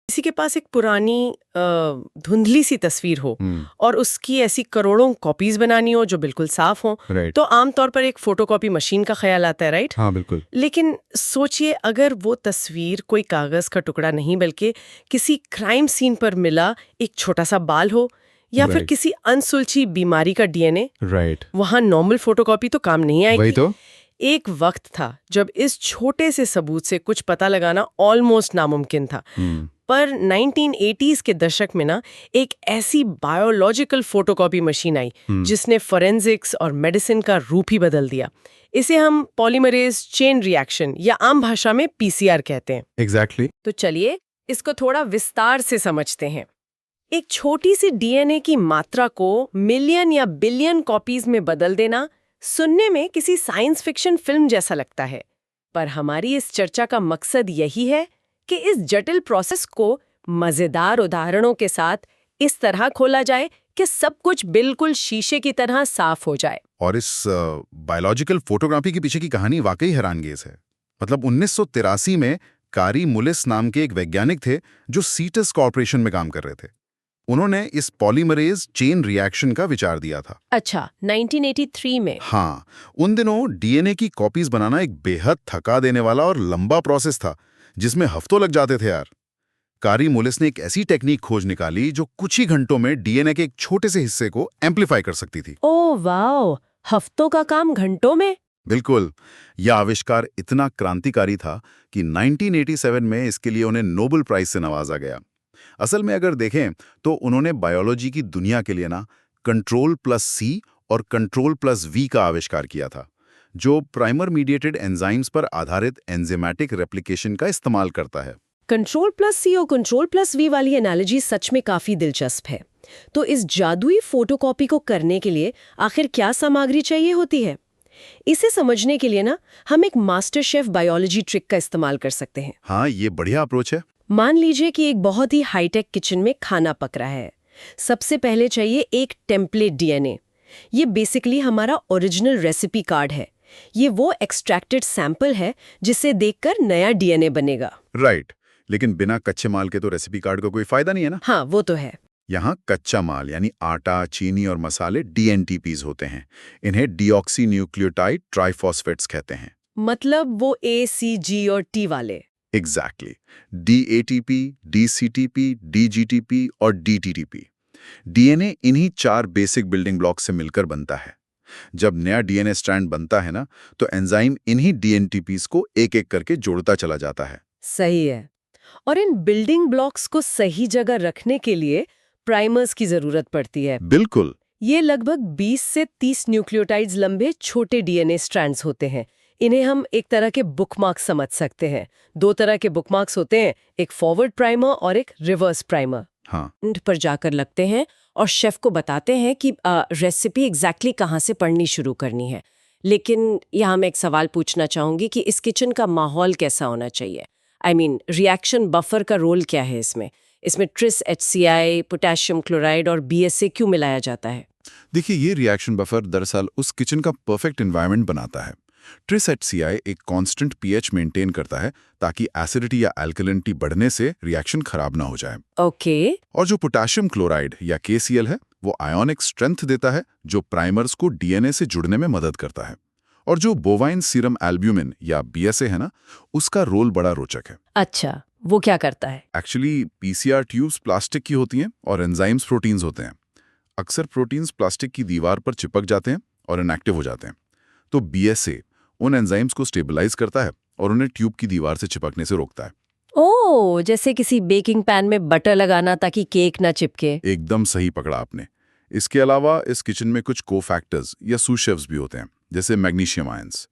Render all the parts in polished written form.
किसी के पास एक पुरानी धुंधली सी तस्वीर हो और उसकी ऐसी करोड़ों कॉपीज बनानी हो जो बिल्कुल साफ हो, राइट। तो आमतौर पर एक फोटोकॉपी मशीन का ख्याल आता है, राइट? हाँ, बिल्कुल। लेकिन सोचिए, अगर वो तस्वीर कोई कागज का टुकड़ा नहीं बल्कि किसी क्राइम सीन पर मिला एक छोटा सा बाल हो, या फिर Right. किसी अनसुलझी बीमारी का डीएनए, राइट। वहां नॉर्मल फोटोकॉपी तो काम नहीं वही आएगी। तो। एक वक्त था जब इस छोटे से सबूत से कुछ पता लगाना ऑलमोस्ट नामुमकिन था। पर 1980s के दशक में ना एक ऐसी बायोलॉजिकल फोटोकॉपी मशीन आई जिसने फोरेंसिक्स और मेडिसिन का रूप ही बदल दिया। इसे हम पॉलीमरेज चेन रिएक्शन या आम भाषा में पीसीआर कहते हैं। एग्जैक्टली। तो चलिए इसको थोड़ा विस्तार से समझते हैं। एक छोटी सी डीएनए की मात्रा को मिलियन या बिलियन कॉपीज में बदल देना सुनने में किसी साइंस फिक्शन फिल्म जैसा लगता है, पर हमारी इस चर्चा का मकसद यही है कि इस जटिल प्रोसेस को मजेदार उदाहरणों के साथ इस तरह खोला जाए कि सब कुछ बिल्कुल शीशे की तरह साफ हो जाए। और इस बायोलॉजिकल फोटोग्राफी के पीछे की कहानी वाकई हैरानगेज है। मतलब 1983 में कारी मुलिस नाम के एक वैज्ञानिक थे जो सीटस कॉर्पोरेशन में काम कर रहे थे। उन्होंने इस पॉलीमरेज चेन रिएक्शन का विचार दिया था। अच्छा, 1983 में? हाँ, उन दिनों डीएनए की कॉपीज बनाना एक बेहद थका देने वाला और लंबा प्रोसेस था जिसमें हफ्तों लग जाते थे यार। कारी मुलिस ने एक ऐसी टेक्निक खोज निकाली जो कुछ ही घंटों में डीएनए के एक छोटे से हिस्से को एम्पलीफाई कर सकती थी। ओह वाओ, हफ्तों का काम घंटों में? बिल्कुल। यह आविष्कार इतना क्रांतिकारी था कि 1987 में इसके लिए उन्हें नोबेल प्राइज से नवाजा गया। असल में अगर देखें तो उन्होंने बायोलॉजी की दुनिया के लिए ना कंट्रोल+C और कंट्रोल+V का आविष्कार किया था, जो प्राइमर मीडिएटेड एंजाइम्स पर आधारित एंजाइमेटिक रेप्लिकेशन का इस्तेमाल करता है। कंट्रोल+C और कंट्रोल+V वाली एनालॉजी सच में काफी दिलचस्प है। तो इस जादुई फोटोकॉपी को करने के लिए आखिर क्या सामग्री चाहिए होती है? इसे समझने के लिए ना हम एक मास्टर शेफ बायोलॉजी ट्रिक का इस्तेमाल कर सकते हैं। हाँ, ये बढ़िया अप्रोच है। मान लीजिए कि एक बहुत ही हाईटेक किचन में खाना पक रहा है। सबसे पहले चाहिए एक टेम्पलेट डीएनए। ये बेसिकली हमारा ओरिजिनल रेसिपी कार्ड है। ये वो एक्सट्रैक्टेड सैंपल है जिसे देखकर नया डीएनए बनेगा। राइट, लेकिन बिना कच्चे माल के तो रेसिपी कार्ड का कोई फायदा नहीं है ना। हाँ, वो तो है। यहाँ कच्चा माल यानी आटा, चीनी और मसाले डीएनटीपीज होते हैं। इन्हें डीऑक्सी न्यूक्लियोटाइड ट्राइफॉस्फेट्स कहते हैं। मतलब वो ए, सी, जी और टी वाले। एग्जैक्टली। डीएटीपी, डीसीटीपी, डीजीटीपी और डीटीटीपी। डीएनए इन्हीं 4 बेसिक बिल्डिंग ब्लॉक से मिलकर बनता है। जब नया डीएनए स्ट्रैंड बनता है ना, तो एंजाइम इन्हीं डीएनटीपीज को एक-एक करके जोड़ता चला जाता है। सही है। और इन बिल्डिंग ब्लॉक्स को सही जगह रखने के लिए प्राइमर्स की जरूरत पड़ती है। बिल्कुल। ये लगभग 20 से 30 न्यूक्लियोटाइड्स लंबे छोटे डीएनए स्ट्रैंड्स होते हैं। इन्हें हम एक तरह के बुकमार्क समझ सकते हैं। 2 तरह के बुकमार्क्स होते हैं, एक फॉरवर्ड प्राइमर और एक रिवर्स प्राइमर। हाँ, एंड पर जाकर लगते हैं और शेफ को बताते हैं कि रेसिपी एग्जैक्टली कहाँ से पढ़नी शुरू करनी है। लेकिन यहाँ मैं एक सवाल पूछना चाहूंगी कि इस किचन का माहौल कैसा होना चाहिए? रिएक्शन बफर का रोल क्या है इसमें? इसमें ट्रिस HCI, पोटेशियम क्लोराइड और BSA क्यों मिलाया जाता है? देखिए, ये रिएक्शन बफर दरअसल उस किचन का परफेक्ट एनवायरनमेंट बनाता है। ट्रिस HCI एक कांस्टेंट पीएच मेंटेन करता है ताकि एसिडिटी या अल्कलिनिटी बढ़ने से रिएक्शन खराब ना हो जाए। ओके। और जो पोटेशियम क्लोराइड या KCl है, वो आयोनिक स्ट्रेंथ देता है जो प्राइमर्स को डीएनए से जुड़ने में मदद करता है। और जो बोवाइन सीरम एल्ब्यूमिन या BSA है ना, उसका रोल बड़ा रोचक है। अच्छा, वो क्या करता है? एक्चुअली पीसीआर ट्यूब्स प्लास्टिक की होती हैं और एंजाइम्स प्रोटीन्स होते हैं। अक्सर प्रोटीन्स प्लास्टिक की दीवार पर चिपक जाते हैं और इनएक्टिव हो जाते हैं। तो BSA उन एंजाइम्स को स्टेबलाइज करता है और उन्हें ट्यूब की दीवार से चिपकने से रोकता है। ओह, जैसे किसी बेकिंग पैन में बटर लगाना ताकि केक ना चिपके। एकदम सही पकड़ा आपने। इसके अलावा इस किचन में कुछ कोफैक्टर्स या सूशेफ्स भी होते हैं, जैसे मैग्नीशियम आयंस।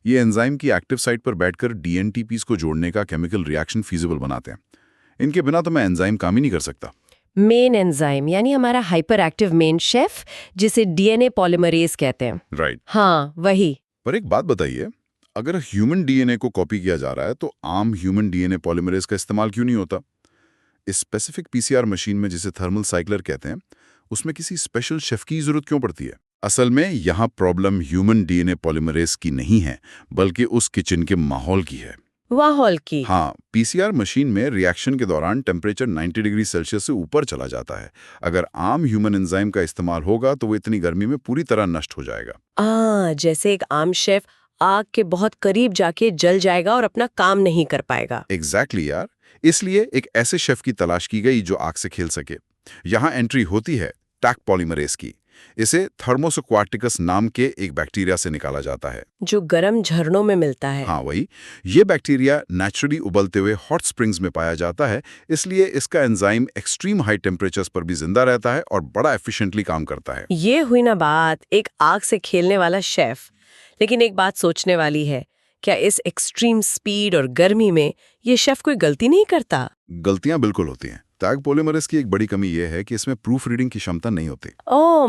ये एंजाइम की एक्टिव साइट पर बैठकर डीएनटीपीज को जोड़ने का केमिकल रिएक्शन फीजिबल बनाते हैं। इनके बिना तो मैं एंजाइम काम ही नहीं कर सकता। मेन एंजाइम यानी हमारा हाइपर एक्टिव मेन शेफ, जिसे डीएनए पॉलीमरेज कहते हैं। राइट। हाँ, वही। पर एक बात बताइए, अगर ह्यूमन डीएनए को कॉपी किया जा रहा है तो आम ह्यूमन डीएनए पॉलीमरेज का इस्तेमाल क्यों नहीं होता? इस स्पेसिफिक पीसीआर मशीन में, जिसे थर्मल साइक्लर कहते हैं, उसमें किसी स्पेशल शेफ की जरूरत क्यों पड़ती है? असल में यहाँ प्रॉब्लम ह्यूमन डीएनए पॉलीमरेज की नहीं है, बल्कि उस किचन के माहौल की है। वाहौल की। हाँ, पीसीआर मशीन में रिएक्शन के दौरान टेम्परेचर 90 डिग्री सेल्सियस से ऊपर चला जाता है। अगर आम ह्यूमन एंजाइम का इस्तेमाल होगा तो वो इतनी गर्मी में पूरी तरह नष्ट हो जाएगा। जैसे एक आम शेफ आग के बहुत करीब जाके जल जाएगा और अपना काम नहीं कर पाएगा। एग्जैक्टली यार। इसलिए एक ऐसे शेफ की तलाश की गई जो आग से खेल सके। यहाँ एंट्री होती है टैक पॉलीमरेज की। इसे थर्मोसोक्वाटिकस नाम के एक बैक्टीरिया से निकाला जाता है। जो गर्म झरनों में मिलता है। हाँ वही। ये बैक्टीरिया नेचुरली उबलते हुए हॉट स्प्रिंग्स में पाया जाता है, इसलिए इसका एंजाइम एक्सट्रीम हाई टेम्परेचर्स पर भी जिंदा रहता है और बड़ा एफिशिएंटली काम करता है। ये हुई ना बात एक आग से खेलने वाला शेफ। लेकिन एक बात सोचने वाली है, क्या इस एक्सट्रीम स्पीड और गर्मी में ये शेफ कोई गलती नहीं करता? गलतियां बिल्कुल होती हैं। टैग पॉलीमरेज की एक बड़ी कमी यह है कि इसमें प्रूफ रीडिंग की क्षमता नहीं होती।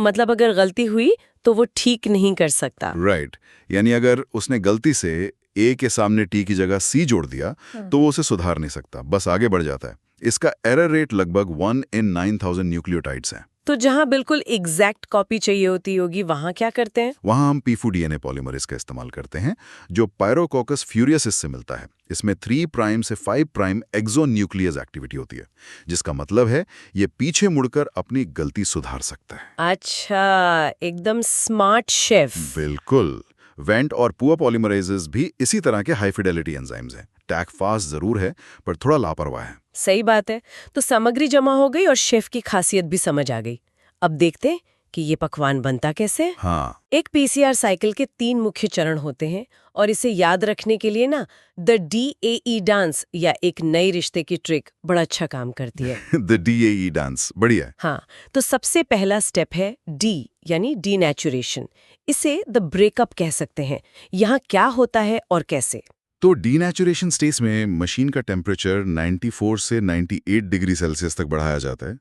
मतलब अगर गलती हुई तो वो ठीक नहीं कर सकता। राइट। यानी अगर उसने गलती से ए के सामने टी की जगह सी जोड़ दिया तो वो उसे सुधार नहीं सकता, बस आगे बढ़ जाता है। इसका एरर रेट लगभग 1 in 9000 न्यूक्लियोटाइड्स है। तो जहां बिल्कुल एग्जैक्ट कॉपी चाहिए होती होगी वहां क्या करते हैं? वहां हम पीफू डीएनए पॉलीमरेज का इस्तेमाल करते हैं, जो पायरोकोकस फ्यूरियसिस से मिलता है। इसमें 3 प्राइम से 5 प्राइम एक्सोन्यूक्लियस एक्टिविटी होती है, जिसका मतलब है ये पीछे मुड़कर अपनी गलती सुधार सकता है। अच्छा, एकदम स्मार्ट शेफ। बिल्कुल। वेंट और पुअर पॉलीमरेजेस भी इसी तरह के हाई फिडेलिटी एंजाइम्स हैं। टैग फास्ट जरूर है पर थोड़ा लापरवाह है। सही बात है। तो सामग्री जमा हो गई और शेफ की खासियत भी समझ आ गई। अब देखते हैं कि ये पकवान बनता कैसे है। हाँ। एक पीसीआर साइकिल के 3 मुख्य चरण होते हैं और इसे याद रखने के लिए ना द DAE डांस या एक नए रिश्ते की ट्रिक बड़ा अच्छा काम करती है। द DAE डांस बढ़िया है। हाँ, तो सबसे पहला स्टेप है डी यानी डीनेचुरेशन। इसे द ब्रेकअप कह सकते हैं। यहाँ क्या होता है और कैसे? तो डीनेचुरेशन स्टेज में मशीन का टेम्परेचर 94 से 98 डिग्री सेल्सियस तक बढ़ाया जाता है।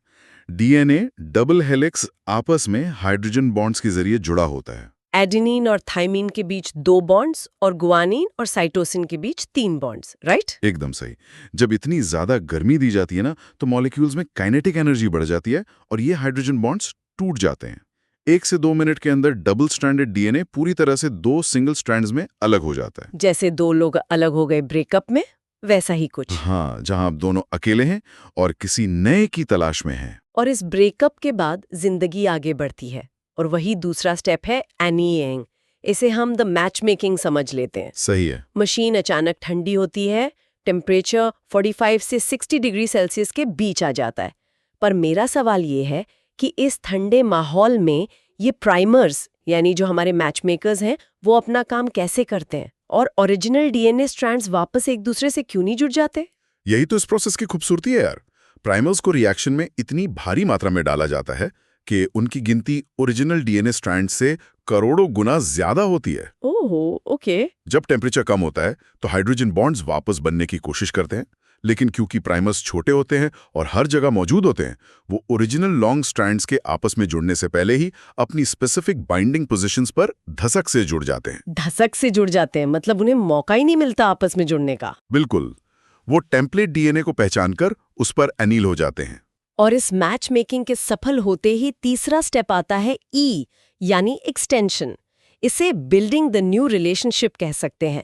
डीएनए डबल हेलिक्स आपस में हाइड्रोजन बॉन्ड्स के जरिए जुड़ा होता है। एडेनिन और थाइमिन के बीच 2 बॉन्ड्स और गुआनिन और साइटोसिन के बीच 3 बॉन्ड्स, राइट? एकदम सही। जब इतनी ज्यादा गर्मी दी जाती है ना तो मॉलिक्यूल्स में काइनेटिक एनर्जी बढ़ जाती है और ये हाइड्रोजन बॉन्ड्स टूट जाते हैं। 1 से 2 मिनट के अंदर डबल स्ट्रैंडेड डीएनए पूरी तरह से 2 सिंगल स्ट्रैंड्स में अलग हो जाता है। जैसे 2 लोग अलग हो गए ब्रेकअप में, वैसा ही कुछ। हाँ, जहां आप दोनों अकेले हैं और किसी नए की तलाश में हैं। और इस ब्रेकअप के बाद जिंदगी आगे बढ़ती है और वही दूसरा स्टेप है एनीइंग। इसे हम द मैच मेकिंग समझ लेते हैं। सही है। मशीन अचानक ठंडी होती है, टेम्परेचर 45 से 60 डिग्री सेल्सियस के बीच आ जाता है। पर मेरा सवाल ये है कि इस ठंडे माहौल में ये प्राइमर्स यानी जो हमारे मैच मेकर्स हैं वो अपना काम कैसे करते हैं और ओरिजिनल डीएनए स्ट्रैंड्स वापस एक दूसरे से क्यों नहीं जुड़ जाते? यही तो इस प्रोसेस की खूबसूरती है यार। प्राइमर्स को रिएक्शन में इतनी भारी मात्रा में डाला जाता है कि उनकी गिनती ओरिजिनल डीएनए स्ट्रैंड से करोड़ों गुना ज्यादा होती है। ओह, ओके। जब टेम्परेचर कम होता है तो हाइड्रोजन बॉन्ड्स वापस बनने की कोशिश करते हैं, लेकिन क्योंकि प्राइमर्स छोटे होते हैं और हर जगह मौजूद होते हैं, वो ओरिजिनल लॉन्ग स्ट्रैंड्स के आपस में जुड़ने से पहले ही अपनी स्पेसिफिक बाइंडिंग पोजीशंस पर धसक से जुड़ जाते हैं। धसक से जुड़ जाते हैं मतलब उन्हें मौका ही नहीं मिलता आपस में जुड़ने का। बिल्कुल। वो टेम्पलेट डीएनए को पहचानकर उस पर एनील हो जाते हैं। और इस मैच मेकिंग के सफल होते ही तीसरा स्टेप आता है ई यानी एक्सटेंशन। इसे बिल्डिंग द न्यू रिलेशनशिप कह सकते हैं।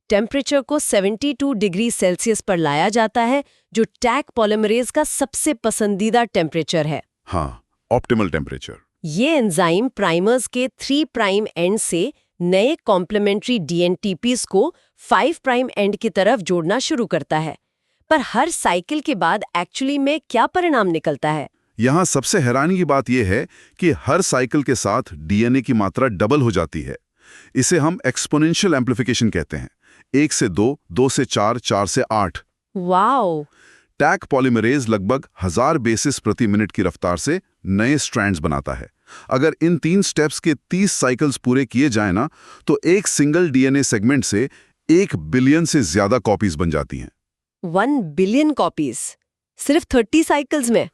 टेम्परेचर को 72 डिग्री सेल्सियस पर लाया जाता है, जो टैग पॉलीमरेज का सबसे पसंदीदा टेम्परेचर है। हाँ, ऑप्टिमल टेम्परेचर। ये एंजाइम प्राइमर्स के 3 प्राइम एंड से नए कॉम्प्लीमेंट्री डीएनटीपीज को 5 प्राइम एंड की तरफ जोड़ना शुरू करता है। पर हर साइकिल के बाद एक्चुअली में क्या परिणाम निकलता है? यहाँ सबसे हैरानी की बात यह है कि हर साइकिल के साथ डीएनए की मात्रा डबल हो जाती है। इसे हम एक्सपोनेंशियल एम्प्लीफिकेशन कहते हैं। 1 से 2, 2 से 4, 4 से 8। वाओ! टैग पॉलीमरेज लगभग 1000 बेसिस प्रति मिनट की रफ्तार से नए स्ट्रैंड्स बनाता है। अगर इन 3 स्टेप्स के 30 साइकिल्स पूरे किए जाए ना, तो एक सिंगल डीएनए सेगमेंट से 1 बिलियन से ज्यादा कॉपीज बन जाती हैं। 1 बिलियन कॉपीज सिर्फ 30 साइकिल्स में?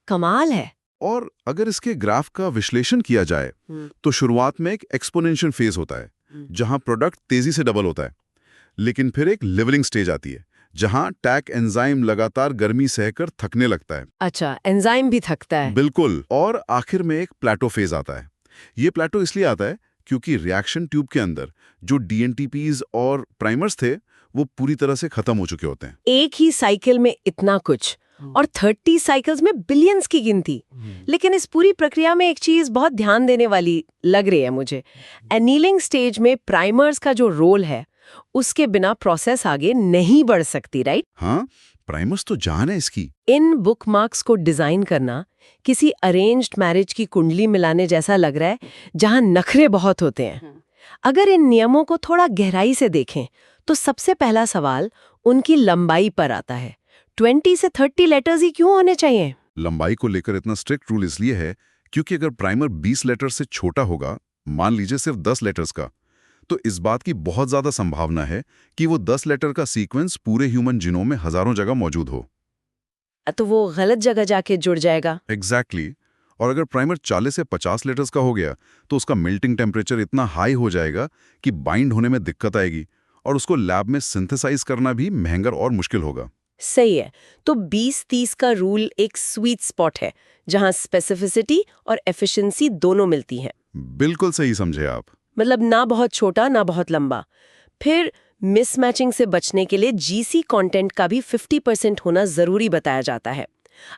कमाल है। और अगर इसके ग्राफ का विश्लेषण किया जाए तो शुरुआत में एक एक्सपोनेंशियल फेज होता है, जहां प्रोडक्ट तेजी से डबल होता है। लेकिन फिर एक लेवलिंग स्टेज आती है, जहां टैग एंजाइम लगातार गर्मी सहकर थकने लगता है। अच्छा, एंजाइम भी थकता है? बिल्कुल। और आखिर में एक प्लेटो फेज आता है। ये प्लेटो इसलिए आता है क्योंकि रिएक्शन ट्यूब के अंदर जो डीएनटीपीज और प्राइमर्स थे वो पूरी तरह से खत्म हो चुके होते हैं। एक ही साइकिल में इतना कुछ, और 30 साइकिल्स में बिलियंस की गिनती। लेकिन इस पूरी प्रक्रिया में एक चीज बहुत ध्यान देने वाली लग रही है मुझे। एनीलिंग स्टेज में प्राइमर्स का जो रोल है, उसके बिना प्रोसेस आगे नहीं बढ़ सकती, राइट? हाँ, प्राइमर्स तो जान है इसकी। इन बुकमार्क्स को डिजाइन करना किसी अरेंज्ड मैरिज की कुंडली मिलाने जैसा लग रहा है, जहां नखरे बहुत होते हैं। अगर इन नियमों को थोड़ा गहराई से देखें तो सबसे पहला सवाल उनकी लंबाई पर आता है। 20 से 30 लेटर्स ही क्यों होने चाहिए? लंबाई को लेकर इतना स्ट्रिक्ट रूल इसलिए है क्योंकि अगर प्राइमर 20 लेटर से छोटा होगा, मान लीजिए सिर्फ 10 लेटर्स का, तो इस बात की बहुत ज्यादा संभावना है कि वो 10 लेटर का सीक्वेंस पूरे ह्यूमन जीनोम में हजारों जगह मौजूद हो। तो वो गलत जगह जाके जुड़ जाएगा। एग्जैक्टली। और अगर प्राइमर 40 से 50 लीटर्स का हो गया तो उसका मेल्टिंग टेम्परेचर इतना हाई हो जाएगा कि बाइंड होने में दिक्कत आएगी और उसको लैब में सिंथेसाइज करना भी महंगा और मुश्किल होगा। सही है। तो 20-30 का रूल एक स्वीट स्पॉट है, जहां स्पेसिफिसिटी और एफिशिएंसी दोनों मिलती हैं। बिल्कुल सही समझे आप। मतलब ना बहुत छोटा ना बहुत लंबा। फिर मिसमैचिंग से बचने के लिए जीसी कंटेंट का भी 50% होना जरूरी बताया जाता है।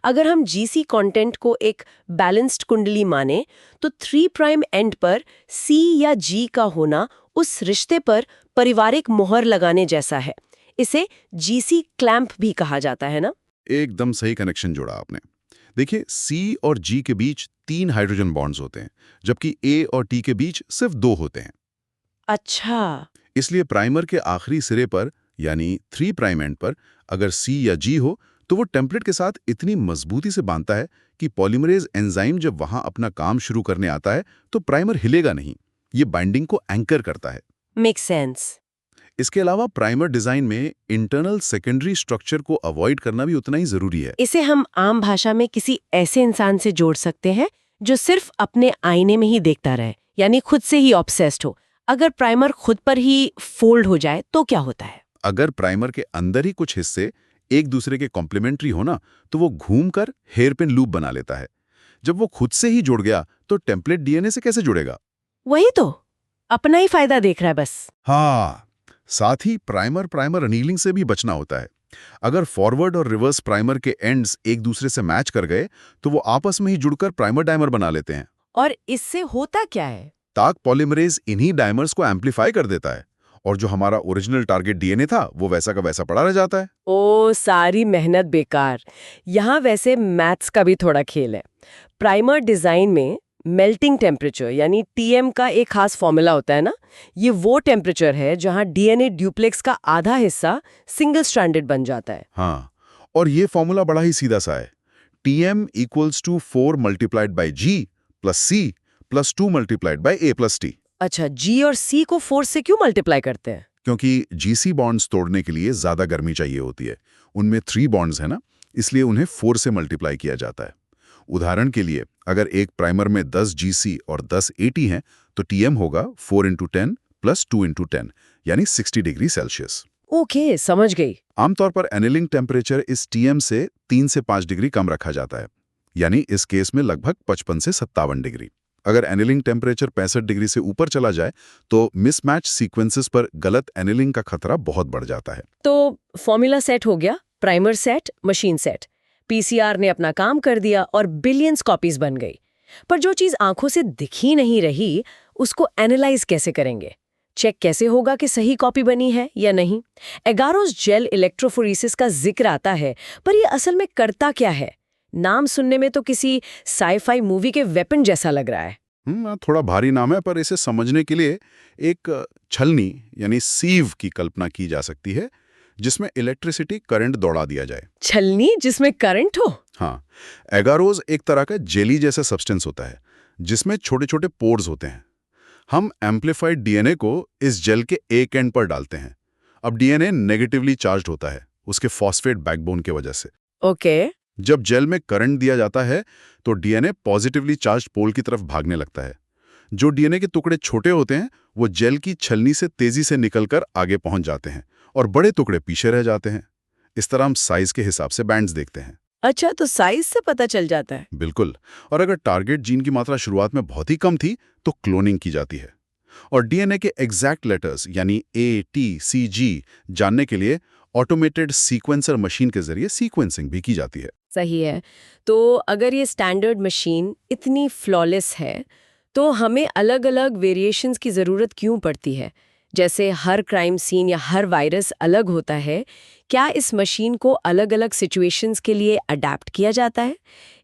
अगर हम जीसी कंटेंट को एक बैलेंस्ड कुंडली माने तो 3 प्राइम एंड पर सी या जी का होना उस रिश्ते पर पारिवारिक मोहर लगाने जैसा है। इसे जीसी क्लैंप भी कहा जाता है ना? एकदम सही कनेक्शन जोड़ा आपने। देखिए, सी और जी के बीच 3 हाइड्रोजन बॉन्ड्स होते हैं, जबकि ए और टी के बीच सिर्फ 2 होते हैं। अच्छा। इसलिए प्राइमर के आखिरी सिरे पर यानी 3 प्राइम एंड पर अगर सी या जी हो तो वो टेम्पलेट के साथ इतनी मजबूती से बांधता है कि पॉलीमरेज एंजाइम जब वहां अपना काम शुरू करने आता है तो प्राइमर हिलेगा नहीं। ये बाइंडिंग को एंकर करता है। Make sense. इसके अलावा प्राइमर डिजाइन में इंटरनल सेकेंडरी स्ट्रक्चर को अवॉइड करना भी उतना ही जरूरी है। इसे हम आम भाषा में किसी ऐसे इंसान से जोड़ सकते हैं जो सिर्फ अपने आईने में ही देखता रहे, यानी खुद से ही ऑब्सेस्ड हो। अगर प्राइमर खुद पर ही फोल्ड हो जाए तो क्या होता है? अगर प्राइमर के अंदर ही कुछ हिस्से एक दूसरे के कॉम्प्लीमेंट्री हो ना, तो वो घूमकर हेयरपिन लूप बना लेता है। जब वो खुद से ही जुड़ गया तो टेम्पलेट डीएनए से कैसे जुड़ेगा? वही तो, अपना ही फायदा देख रहा है बस। हाँ, साथ ही प्राइमर अनीलिंग से भी बचना होता है। अगर फॉरवर्ड और रिवर्स प्राइमर के एंड्स एक दूसरे से मैच कर गए तो वो आपस में ही जुड़कर प्राइमर डायमर बना लेते हैं। और इससे होता क्या है? ताक पॉलीमरेज इन्हीं डायमर्स को एम्पलीफाई कर देता है और जो हमारा ओरिजिनल टारगेट डीएनए था वो वैसा का वैसा पड़ा रह जाता है। ओ, सारी मेहनत बेकार। यहाँ वैसे मैथ्स का भी थोड़ा खेल है। प्राइमर डिजाइन में मेल्टिंग टेम्परेचर यानी टीएम का एक खास फॉर्मूला होता है ना। ये वो टेम्परेचर है जहाँ डीएनए ड्यूप्लेक्स का आधा हिस्सा सिंगल स्ट्रैंडेड बन जाता है। हाँ, और ये फॉर्मूला बड़ा ही सीधा सा है। TM = 4 multiplied by G plus C plus 2 multiplied by A plus T। अच्छा, जी और सी को 4 से क्यों मल्टीप्लाई करते हैं? क्योंकि GC बॉन्ड्स तोड़ने के लिए ज्यादा गर्मी चाहिए होती है। उनमें 3 बॉन्ड्स है ना, इसलिए उन्हें 4 से मल्टीप्लाई किया जाता है। उदाहरण के लिए अगर एक प्राइमर में 10 GC और 10 AT हैं तो TM होगा 4 × 10 प्लस 2 × 10 यानी 60 डिग्री सेल्सियस। ओके, समझ गई। आमतौर पर एनीलिंग टेम्परेचर इस TM से 3 से 5 डिग्री कम रखा जाता है, यानी इस केस में लगभग 55 से 57 डिग्री। अगर एनीलिंग टेम्परेचर 65 डिग्री से ऊपर चला जाए तो मिसमैच सीक्वेंसेस पर गलत एनीलिंग का खतरा बहुत बढ़ जाता है। तो फॉर्मूला सेट हो गया, primer set, machine set. PCR ने अपना काम कर दिया और बिलियंस कॉपीज बन गई। पर जो चीज आंखों से दिख ही नहीं रही, उसको एनालाइज कैसे करेंगे? चेक कैसे होगा कि सही कॉपी बनी है या नहीं? एगारोस जेल इलेक्ट्रोफोरेसिस का जिक्र आता है, पर ये असल में करता क्या है? नाम सुनने में तो किसी साई-फाई मूवी के वेपन जैसा लग रहा है। थोड़ा भारी नाम है, पर इसे समझने के लिए एक छलनी यानी सीव की कल्पना की जा सकती है, जिसमें इलेक्ट्रिसिटी करंट दौड़ा दिया जाए। छलनी जिसमें करंट हो? हाँ, एगारोस एक तरह का जेली जैसा सब्सटेंस होता है जिसमें छोटे छोटे पोर्स होते हैं। हम एम्प्लीफाइड डीएनए को इस जेल के एक एंड पर डालते हैं। अब डीएनए नेगेटिवली चार्ज्ड होता है उसके फॉस्फेट बैकबोन की वजह से। ओके। जब जेल में करंट दिया जाता है तो डीएनए पॉजिटिवली चार्ज्ड पोल की तरफ भागने लगता है। जो डीएनए के टुकड़े छोटे होते हैं वो जेल की छलनी से तेजी से निकलकर आगे पहुंच जाते हैं और बड़े टुकड़े पीछे रह जाते हैं। इस तरह हम साइज के हिसाब से बैंड्स देखते हैं। अच्छा, तो साइज से पता चल जाता है? बिल्कुल। और अगर टारगेट जीन की मात्रा शुरुआत में बहुत ही कम थी तो क्लोनिंग की जाती है। और डीएनए के एग्जैक्ट लेटर्स यानी ए, टी, सी, जी जानने के लिए ऑटोमेटेड सीक्वेंसर मशीन के जरिए सीक्वेंसिंग भी की जाती है। सही है। तो अगर ये स्टैंडर्ड मशीन इतनी फ्लॉलेस है, तो हमें अलग-अलग वेरिएशंस की ज़रूरत क्यों पड़ती है? जैसे हर क्राइम सीन या हर वायरस अलग होता है, क्या इस मशीन को अलग-अलग सिचुएशंस के लिए अडैप्ट किया जाता है?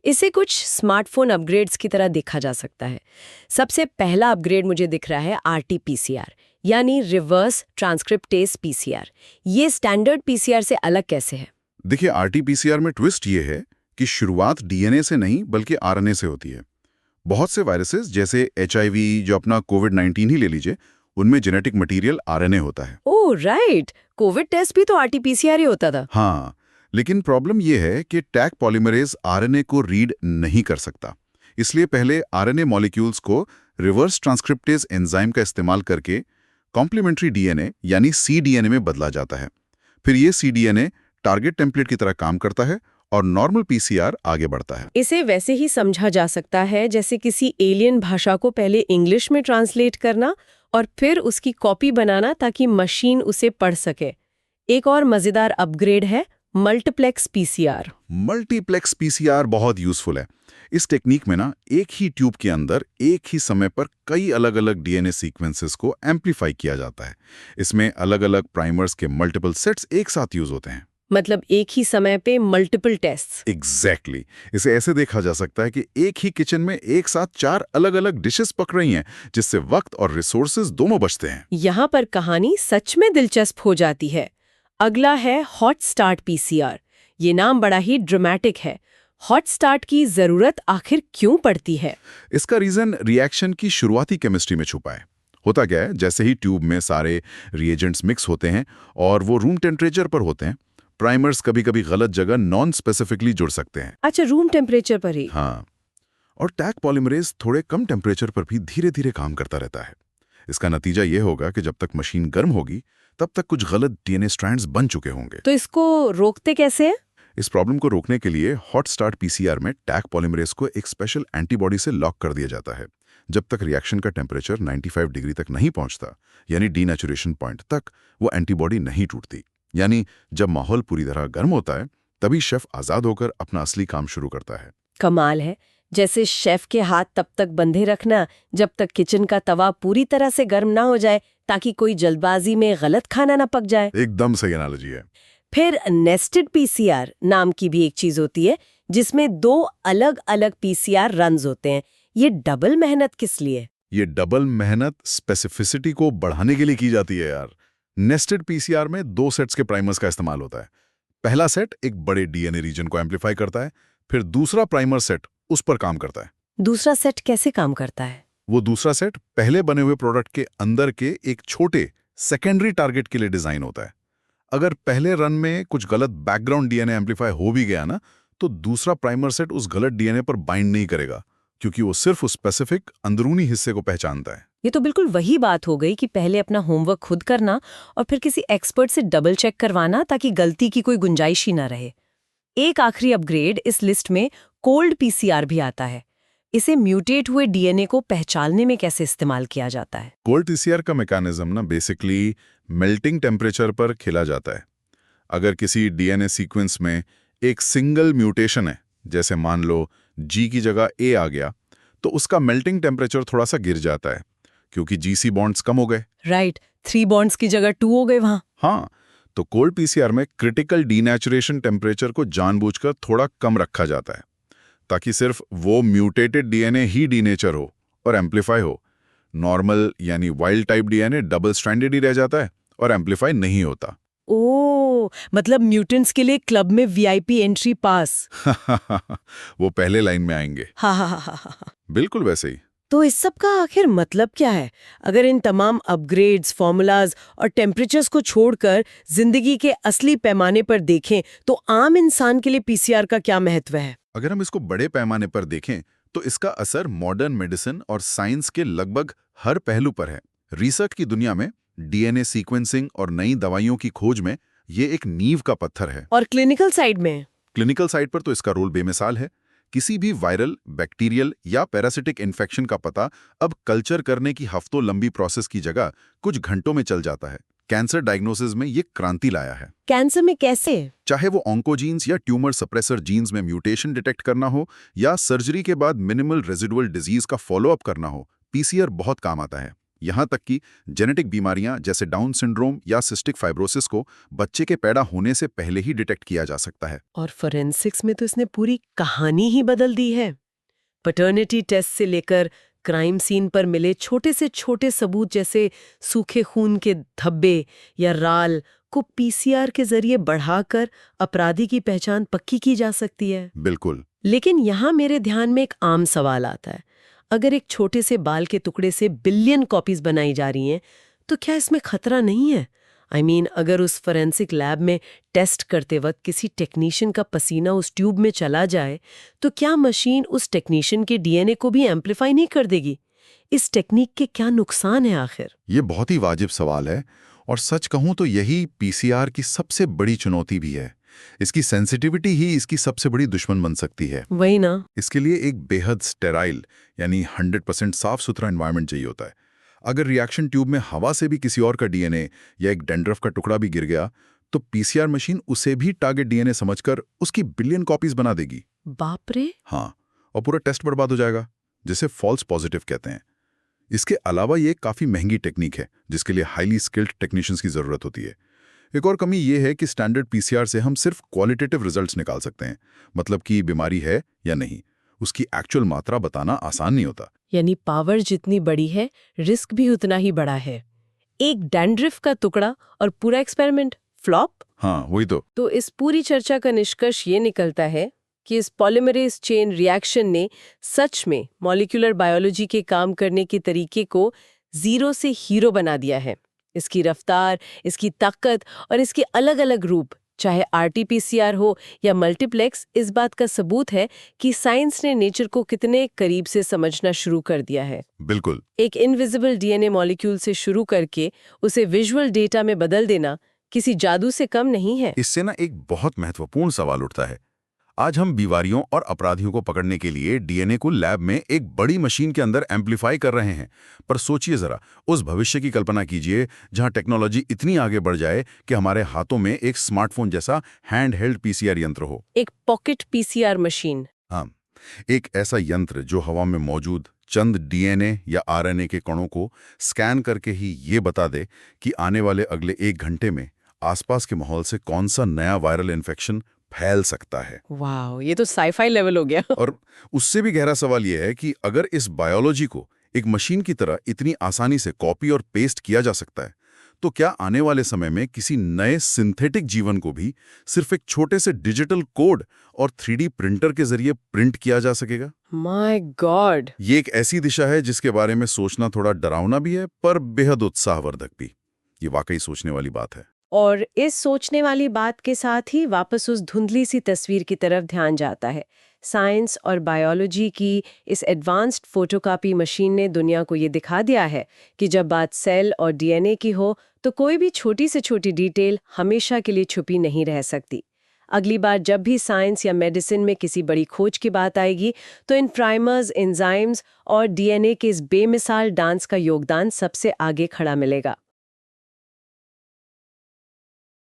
इसे कुछ स्मार्टफोन अपग्रेड्स की तरह देखा जा सकता है। सबसे पहला अपग्रेड मुझे दिख रहा है आरटी-पीसीआर, यानी रिवर्स ट्रांसक्रिप्टेज पीसीआर। ये स्टैंडर्ड पीसीआर से अलग कैसे है? देखिए, आरटी-पीसीआर में ट्विस्ट ये है कि शुरुआत डीएनए से नहीं बल्कि आरएनए से होती है। बहुत से वायरसेस जैसे एचआईवी, जो अपना कोविड-19 ही ले लीजिए, उनमें जेनेटिक मटेरियल आरएनए होता है। ओह राइट, कोविड टेस्ट भी तो आरटी-पीसीआर ही होता था। हाँ, लेकिन प्रॉब्लम ये है कि टैग पॉलीमरेज आरएनए को रीड नहीं कर सकता। इसलिए पहले आरएनए मॉलिक्यूल्स को रिवर्स ट्रांसक्रिप्टेज एंजाइम का इस्तेमाल करके कॉम्प्लीमेंट्री डीएनए यानी सीडीएनए में बदला जाता है। फिर ये सीडीएनए टारगेट टेम्पलेट की तरह काम करता है और नॉर्मल पीसीआर आगे बढ़ता है। इसे वैसे ही समझा जा सकता है जैसे किसी एलियन भाषा को पहले इंग्लिश में ट्रांसलेट करना और फिर उसकी कॉपी बनाना ताकि मशीन उसे पढ़ सके। एक और मजेदार अपग्रेड है मल्टीप्लेक्स पीसीआर। मल्टीप्लेक्स पीसीआर बहुत यूजफुल है। इस टेक्निक में ना एक ही ट्यूब के अंदर एक ही समय पर कई अलग-अलग डीएनए सीक्वेंसेस को एम्प्लीफाई किया जाता है। इसमें अलग-अलग प्राइमर्स के मल्टीपल सेट्स एक साथ यूज होते हैं। मतलब एक ही समय पे मल्टीपल टेस्ट्स। एग्जैक्टली इसे ऐसे देखा जा सकता है कि एक ही किचन में एक साथ 4 अलग-अलग डिशेस पक रही हैं, जिससे वक्त और रिसोर्सेज दोनों बचते हैं। यहाँ पर कहानी सच में दिलचस्प हो जाती है। अगला है हॉट स्टार्ट पीसीआर। ये नाम बड़ा ही ड्रामेटिक है। हॉट स्टार्ट की जरूरत आखिर क्यों पड़ती है? इसका रीजन रिएक्शन की शुरुआती केमिस्ट्री में छुपा है। होता क्या है, जैसे ही ट्यूब में सारे रिएजेंट्स मिक्स होते हैं और वो रूम टेम्परेचर पर होते हैं, प्राइमर्स कभी-कभी गलत जगह नॉन स्पेसिफिकली जुड़ सकते हैं। अच्छा, रूम टेम्परेचर पर ही? हाँ, और टैग पॉलीमरेज थोड़े कम टेम्परेचर पर भी धीरे-धीरे काम करता रहता है। इसका नतीजा ये होगा कि जब तक मशीन गर्म होगी, तब तक कुछ गलत डीएनए स्ट्रैंड्स बन चुके होंगे। तो इसको रोकते कैसे हैं? इस प्रॉब्लम को रोकने के लिए हॉट स्टार्ट पीसीआर में टैग पॉलीमरेज को एक स्पेशल एंटीबॉडी से लॉक कर दिया जाता है। जब तक रिएक्शन का टेम्परेचर 95 डिग्री तक नहीं पहुंचता, यानी डीनेचुरेशन पॉइंट तक, वो एंटीबॉडी नहीं टूटती। यानी जब माहौल पूरी तरह गर्म होता है, तभी शेफ आजाद होकर अपना असली काम शुरू करता है। कमाल है। जैसे शेफ के हाथ तब तक बंधे रखना जब तक किचन का तवा पूरी तरह से गर्म ना हो जाए, ताकि कोई जल्दबाजी में गलत खाना ना पक जाए। एकदम सही एनालॉजी है। फिर नेस्टेड पीसीआर नाम की भी एक चीज होती है, जिसमें 2 अलग-अलग पीसीआर रन्स होते हैं। ये डबल मेहनत किस लिए? ये डबल मेहनत स्पेसिफिसिटी को बढ़ाने के लिए की जाती है यार। नेस्टेड पीसीआर में 2 सेट्स के प्राइमर्स का इस्तेमाल होता है। पहला सेट एक बड़े डीएनए रीजन को एम्प्लीफाई करता है, फिर दूसरा प्राइमर सेट उस पर काम करता है। दूसरा सेट कैसे काम करता है? वो दूसरा सेट पहले बने हुए प्रोडक्ट के अंदर के एक छोटे सेकेंडरी टारगेट के लिए डिजाइन होता है। अगर पहले रन में कुछ गलत बैकग्राउंड डीएनए एम्प्लीफाई हो भी गया ना, तो दूसरा प्राइमर सेट उस गलत डीएनए पर बाइंड नहीं करेगा, क्योंकि वो सिर्फ उस स्पेसिफिक अंदरूनी हिस्से को पहचानता है। ये तो बिल्कुल वही बात हो गई कि पहले अपना होमवर्क खुद करना और फिर किसी एक्सपर्ट से डबल चेक करवाना, ताकि गलती की कोई गुंजाइश ही ना रहे। एक आखिरी अपग्रेड इस लिस्ट में कोल्ड पीसीआर भी आता है। इसे म्यूटेट हुए डीएनए को पहचानने में कैसे इस्तेमाल किया जाता है? कोल्ड पीसीआर का मैकेनिज्म ना बेसिकली मेल्टिंग टेम्परेचर पर खेला जाता है। अगर किसी डीएनए सीक्वेंस में एक सिंगल म्यूटेशन है, जैसे मान लो जी की जगह ए आ गया, तो उसका मेल्टिंग टेम्परेचर थोड़ा सा गिर जाता है, क्योंकि जीसी बॉन्ड्स कम हो गए। राइट, 3 बॉन्ड्स की जगह 2 हो गए वहां। हाँ, तो कोल्ड पीसीआर में क्रिटिकल डीनेचुरेशन टेम्परेचर को जानबूझकर थोड़ा कम रखा जाता है, ताकि सिर्फ वो म्यूटेटेड डीएनए ही डीनेचर हो और एम्प्लीफाई हो। नॉर्मल यानी wild type DNA double stranded ही रह जाता है और एम्प्लीफाई नहीं होता। ओह, मतलब म्यूटेंट्स के लिए क्लब में वीआईपी एंट्री पास। वो पहले लाइन में आएंगे। हा। बिल्कुल वैसे ही। तो इस सब का आखिर मतलब क्या है? अगर इन तमाम अपग्रेड्स, फॉर्मूलाज और टेम्परेचर्स को छोड़कर जिंदगी के असली पैमाने पर देखें, तो आम इंसान के लिए पीसीआर का क्या महत्व है? अगर हम इसको बड़े पैमाने पर देखें, तो इसका असर मॉडर्न मेडिसिन और साइंस के लगभग हर पहलू पर है। रिसर्च की दुनिया में डीएनए सीक्वेंसिंग और नई दवाइयों की खोज में ये एक नींव का पत्थर है। और क्लिनिकल साइड में? क्लिनिकल साइड पर तो इसका रोल बेमिसाल है। किसी भी वायरल, बैक्टीरियल या पैरासिटिक इन्फेक्शन का पता अब कल्चर करने की हफ्तों लंबी प्रोसेस की जगह कुछ घंटों में चल जाता है। कैंसर डायग्नोसिस में ये क्रांति लाया है। कैंसर में कैसे? चाहे वो ऑन्कोजीन्स या ट्यूमर सप्रेसर जीन्स में म्यूटेशन डिटेक्ट करना हो या सर्जरी के बाद मिनिमल रेजिडुअल डिजीज का फॉलोअप करना हो, पीसीआर बहुत काम आता है। यहाँ तक कि जेनेटिक बीमारियां जैसे डाउन सिंड्रोम या सिस्टिक फाइब्रोसिस को बच्चे के पैदा होने से पहले ही डिटेक्ट किया जा सकता है। और फोरेंसिक्स में तो इसने पूरी कहानी ही बदल दी है। पैटर्निटी टेस्ट से लेकर क्राइम सीन पर मिले छोटे से छोटे सबूत जैसे सूखे खून के धब्बे या राल को पीसीआर के जरिए बढ़ाकर अपराधी की पहचान पक्की की जा सकती है। बिल्कुल। लेकिन यहाँ मेरे ध्यान में एक आम सवाल आता है। अगर एक छोटे से बाल के टुकड़े से बिलियन कॉपीज बनाई जा रही हैं, तो क्या इसमें खतरा नहीं है? अगर उस फोरेंसिक लैब में टेस्ट करते वक्त किसी टेक्नीशियन का पसीना उस ट्यूब में चला जाए, तो क्या मशीन उस टेक्नीशियन के डीएनए को भी एम्प्लीफाई नहीं कर देगी? इस टेक्निक के क्या नुकसान है आखिर? ये बहुत ही वाजिब सवाल है और सच कहूं तो यही पीसीआर की सबसे बड़ी चुनौती भी है। इसकी सेंसिटिविटी ही इसकी सबसे बड़ी दुश्मन बन सकती है। वही ना। इसके लिए एक बेहद स्टेराइल यानी 100% साफ सुथरा एनवायरनमेंट चाहिए होता है। अगर रिएक्शन ट्यूब में हवा से भी किसी और का डीएनए या एक डैंड्रफ का टुकड़ा भी गिर गया, तो पीसीआर मशीन उसे भी टारगेट डीएनए समझकर उसकी बिलियन कॉपीज बना देगी। बाप रे। हाँ, और पूरा टेस्ट बर्बाद हो जाएगा, जिसे फॉल्स पॉजिटिव कहते हैं। इसके अलावा ये काफी महंगी टेक्निक है जिसके लिए हाईली स्किल्ड टेक्नीशियंस की जरूरत होती है। एक और कमी ये है कि स्टैंडर्ड पीसीआर से हम सिर्फ क्वालिटेटिव रिजल्ट्स निकाल सकते हैं, मतलब कि बीमारी है या नहीं। उसकी एक्चुअल मात्रा बताना आसान नहीं होता। यानी पावर जितनी बड़ी है, रिस्क भी उतना ही बड़ा है। एक डैंड्रिफ का टुकड़ा और पूरा एक्सपेरिमेंट फ्लॉप। हाँ, वही तो इस पूरी चर्चा का निष्कर्ष ये निकलता है कि इस पॉलीमरेज चेन रिएक्शन ने सच में मॉलिक्यूलर बायोलॉजी के काम करने के तरीके को जीरो से हीरो बना दिया है। इसकी रफ्तार, इसकी ताकत और इसके अलग अलग रूप, चाहे आरटीपीसीआर हो या मल्टीप्लेक्स, इस बात का सबूत है कि साइंस ने नेचर को कितने करीब से समझना शुरू कर दिया है। बिल्कुल। एक इनविजिबल डीएनए मॉलिक्यूल से शुरू करके उसे विजुअल डेटा में बदल देना किसी जादू से कम नहीं है। इससे ना एक बहुत महत्वपूर्ण सवाल उठता है। आज हम बीमारियों और अपराधियों को पकड़ने के लिए डीएनए को लैब में एक बड़ी मशीन के अंदर एम्प्लीफाई कर रहे हैं, पर सोचिए जरा, उस भविष्य की कल्पना कीजिए जहां टेक्नोलॉजी इतनी आगे बढ़ जाए कि हमारे हाथों में एक स्मार्टफोन जैसा हैंड हेल्ड पीसीआर यंत्र हो। एक पॉकेट पीसीआर मशीन। हाँ, एक ऐसा यंत्र जो हवा में मौजूद चंद डीएनए या आरएनए के कणों को स्कैन करके ही ये बता दे कि आने वाले अगले 1 घंटे में आसपास के माहौल से कौन सा नया वायरल इन्फेक्शन फैल सकता है। वाह, ये तो साईफाई लेवल हो गया। और उससे भी गहरा सवाल यह है कि अगर इस बायोलॉजी को एक मशीन की तरह इतनी आसानी से कॉपी और पेस्ट किया जा सकता है, तो क्या आने वाले समय में किसी नए सिंथेटिक जीवन को भी सिर्फ एक छोटे से डिजिटल कोड और 3D प्रिंटर के जरिए प्रिंट किया जा सकेगा? My God. ये एक ऐसी दिशा है जिसके बारे में सोचना थोड़ा डरावना भी है, पर बेहद उत्साहवर्धक भी। ये वाकई सोचने वाली बात है। और इस सोचने वाली बात के साथ ही वापस उस धुंधली सी तस्वीर की तरफ ध्यान जाता है। साइंस और बायोलॉजी की इस एडवांस्ड फोटोकॉपी मशीन ने दुनिया को ये दिखा दिया है कि जब बात सेल और डीएनए की हो, तो कोई भी छोटी से छोटी डिटेल हमेशा के लिए छुपी नहीं रह सकती। अगली बार जब भी साइंस या मेडिसिन में किसी बड़ी खोज की बात आएगी, तो इन प्राइमर्स, एंजाइम्स और डीएनए के इस बेमिसाल डांस का योगदान सबसे आगे खड़ा मिलेगा।